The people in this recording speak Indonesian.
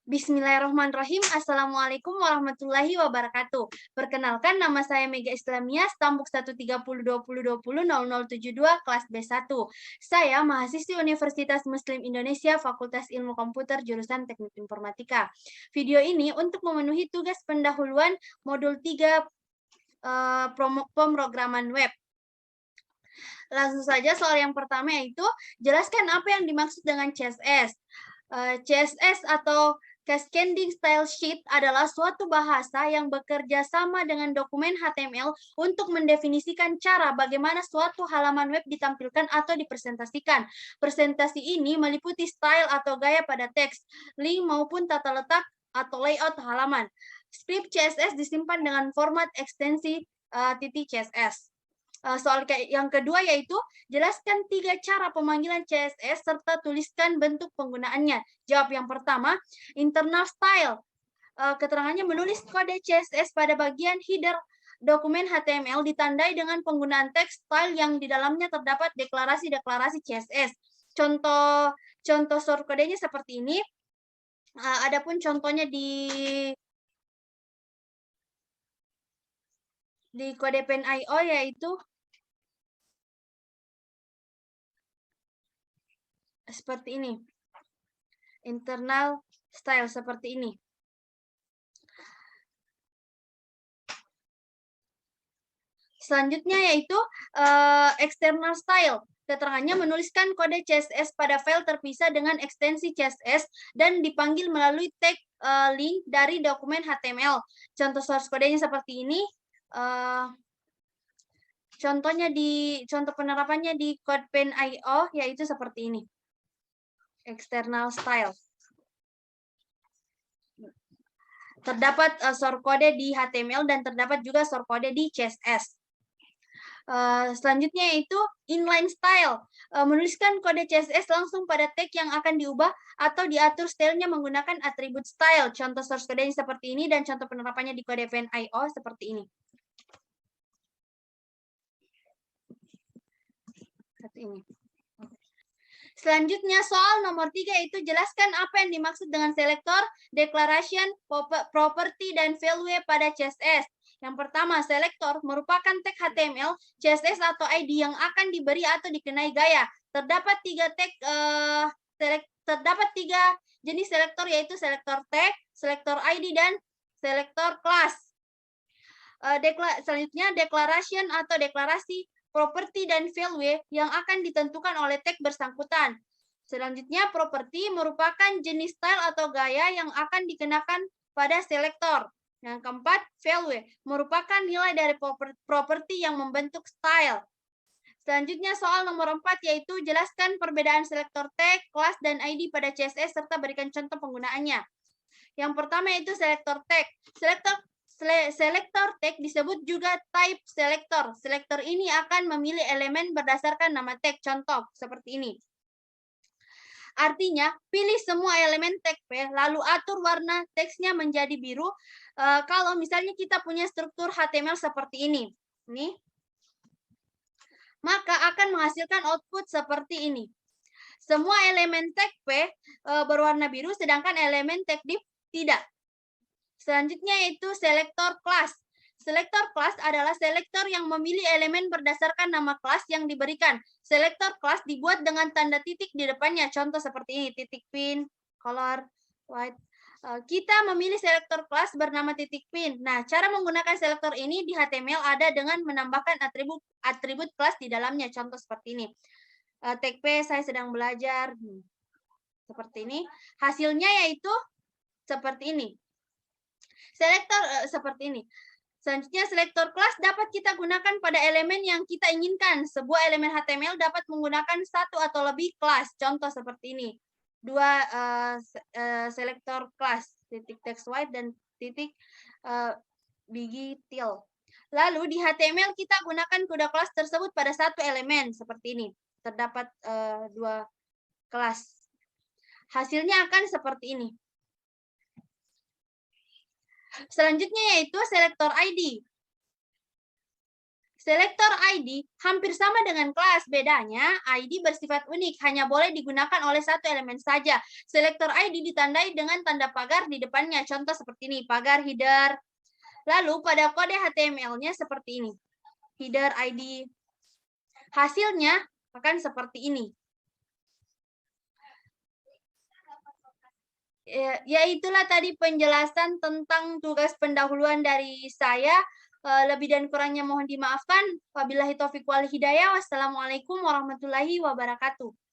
Bismillahirrahmanirrahim. Assalamualaikum warahmatullahi wabarakatuh. Perkenalkan, nama saya Mega Islamia, Stambuk 13020200072, kelas B1. Saya mahasiswi Universitas Muslim Indonesia, Fakultas Ilmu Komputer, jurusan Teknik Informatika. Video ini untuk memenuhi tugas pendahuluan modul 3 pemrograman web. Langsung saja soal yang pertama, yaitu jelaskan apa yang dimaksud dengan CSS. CSS atau Cascading Style Sheet adalah suatu bahasa yang bekerja sama dengan dokumen HTML untuk mendefinisikan cara bagaimana suatu halaman web ditampilkan atau dipresentasikan. Presentasi ini meliputi style atau gaya pada teks, link maupun tata letak atau layout halaman. Script CSS disimpan dengan format ekstensi .css. Soal yang kedua yaitu jelaskan 3 cara pemanggilan CSS serta tuliskan bentuk penggunaannya. Jawab yang pertama, internal style. Keterangannya menulis kode CSS pada bagian header dokumen HTML ditandai dengan penggunaan teks style yang di dalamnya terdapat deklarasi-deklarasi CSS. Contoh source kodenya seperti ini. Adapun contohnya di kode pen.io yaitu seperti ini. Internal style seperti ini. Selanjutnya yaitu external style. Keterangannya menuliskan kode CSS pada file terpisah dengan ekstensi CSS dan dipanggil melalui tag link dari dokumen HTML. Contoh source kodenya seperti ini. Contoh penerapannya di CodePen.io yaitu seperti ini. External style. Terdapat source kode di HTML dan terdapat juga source kode di CSS. Selanjutnya yaitu inline style. Menuliskan kode CSS langsung pada tag yang akan diubah atau diatur stylenya menggunakan atribut style. Contoh source kodenya seperti ini dan contoh penerapannya di CodePen.io seperti ini. Selanjutnya soal nomor 3 yaitu jelaskan apa yang dimaksud dengan selektor, declaration, property, dan value pada CSS. Yang pertama, selektor merupakan tag HTML, CSS atau ID yang akan diberi atau dikenai gaya. Terdapat tiga jenis selektor yaitu selektor tag, selektor ID, dan selektor class. Selanjutnya, declaration atau deklarasi, property, dan value yang akan ditentukan oleh tag bersangkutan. Selanjutnya, property merupakan jenis style atau gaya yang akan dikenakan pada selektor. Yang keempat, value merupakan nilai dari property yang membentuk style. Selanjutnya, soal nomor 4 yaitu jelaskan perbedaan selektor tag, class, dan ID pada CSS serta berikan contoh penggunaannya. Yang pertama yaitu selektor tag. Selektor tag disebut juga type selector. Selektor ini akan memilih elemen berdasarkan nama tag. Contoh seperti ini. Artinya, pilih semua elemen tag P, lalu atur warna teksnya menjadi biru. Kalau misalnya kita punya struktur HTML seperti ini. Maka akan menghasilkan output seperti ini. Semua elemen tag P berwarna biru, sedangkan elemen tag div tidak. Selanjutnya yaitu selektor class. Selektor class adalah selektor yang memilih elemen berdasarkan nama kelas yang diberikan. Selektor class dibuat dengan tanda titik di depannya. Contoh seperti ini, titik pin, color, white. Kita memilih selektor class bernama titik pin. Nah, cara menggunakan selektor ini di HTML ada dengan menambahkan atribut kelas di dalamnya. Contoh seperti ini. Tag P, saya sedang belajar. Seperti ini. Hasilnya yaitu seperti ini. Selektor seperti ini. Selanjutnya, selektor kelas dapat kita gunakan pada elemen yang kita inginkan. Sebuah elemen HTML dapat menggunakan satu atau lebih kelas. Contoh seperti ini. Dua selektor kelas, titik text white dan titik bigi til. Lalu di HTML kita gunakan kuda kelas tersebut pada satu elemen seperti ini. Terdapat dua kelas. Hasilnya akan seperti ini. Selanjutnya yaitu selektor ID. Selektor ID hampir sama dengan kelas, bedanya ID bersifat unik, hanya boleh digunakan oleh satu elemen saja. Selektor ID ditandai dengan tanda pagar di depannya, contoh seperti ini, pagar header. Lalu pada kode HTML-nya seperti ini, header ID. Hasilnya akan seperti ini. Ya itulah tadi penjelasan tentang tugas pendahuluan dari saya. Lebih dan kurangnya mohon dimaafkan. Wabillahi taufiq wal hidayah. Wassalamualaikum warahmatullahi wabarakatuh.